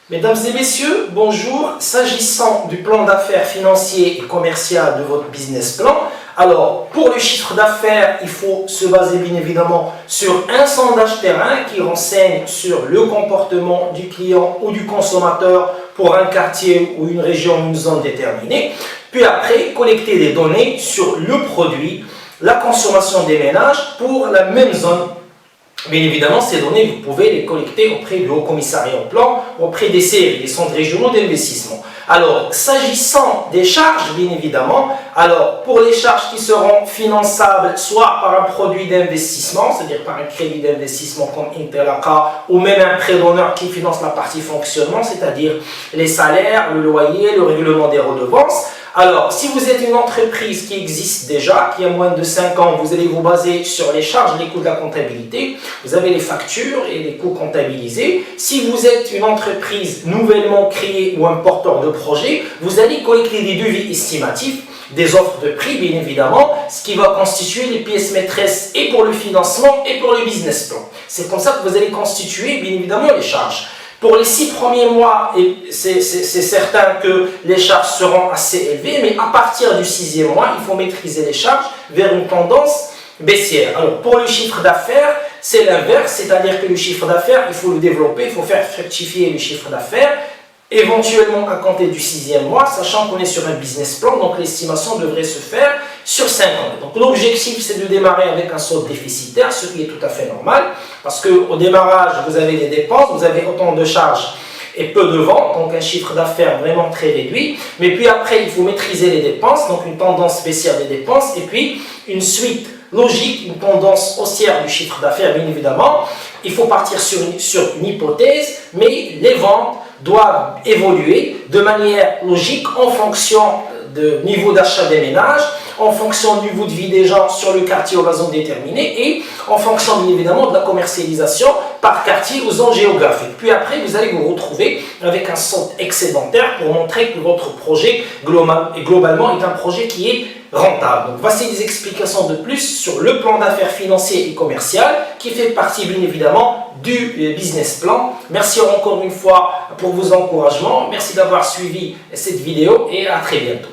Mesdames et messieurs, bonjour. S'agissant du plan d'affaires financier et commercial de votre business plan, alors pour le chiffre d'affaires, il faut se baser bien évidemment sur un sondage terrain qui renseigne sur le comportement du client ou du consommateur pour un quartier ou une région ou une zone déterminée. Puis après, collecter des données sur le produit, la consommation des ménages pour la même zone. Bien évidemment, ces données, vous pouvez les collecter auprès du Haut Commissariat au Plan, auprès des CRI, des centres régionaux d'investissement. Alors, s'agissant des charges, bien évidemment, alors pour les charges qui seront finançables soit par un produit d'investissement, c'est-à-dire par un crédit d'investissement comme Intelaca, ou même un prêt d'honneur qui finance la partie fonctionnement, c'est-à-dire les salaires, le loyer, le règlement des redevances. Alors, si vous êtes une entreprise qui existe déjà, qui a moins de 5 ans, vous allez vous baser sur les charges, les coûts de la comptabilité. Vous avez les factures et les coûts comptabilisés. Si vous êtes une entreprise nouvellement créée ou un porteur de projet, vous allez collecter des devis estimatifs, des offres de prix, bien évidemment, ce qui va constituer les pièces maîtresses et pour le financement et pour le business plan. C'est comme ça que vous allez constituer, bien évidemment, les charges. Pour les 6 premiers mois, c'est certain que les charges seront assez élevées, mais à partir du 6e mois, il faut maîtriser les charges vers une tendance baissière. Alors, pour le chiffre d'affaires, c'est l'inverse, c'est-à-dire que le chiffre d'affaires, il faut le développer, il faut faire fructifier le chiffre d'affaires, éventuellement à compter du 6e mois, sachant qu'on est sur un business plan, donc l'estimation devrait se faire sur 5 ans. Donc l'objectif, c'est de démarrer avec un solde déficitaire, ce qui est tout à fait normal, parce qu'au démarrage, vous avez des dépenses, vous avez autant de charges et peu de ventes, donc un chiffre d'affaires vraiment très réduit. Mais puis après, il faut maîtriser les dépenses, donc une tendance baissière des dépenses, et puis une suite logique, une tendance haussière du chiffre d'affaires, bien évidemment. Il faut partir sur une hypothèse, mais les ventes doivent évoluer de manière logique en fonction du niveau d'achat des ménages, en fonction du niveau de vie des gens sur le quartier ou la zone déterminée et en fonction bien évidemment de la commercialisation par quartier ou zone géographique. Puis après, vous allez vous retrouver avec un solde excédentaire pour montrer que votre projet globalement est un projet qui est rentable. Donc voici des explications de plus sur le plan d'affaires financier et commercial qui fait partie bien évidemment du business plan. Merci encore une fois pour vos encouragements. Merci d'avoir suivi cette vidéo et à très bientôt.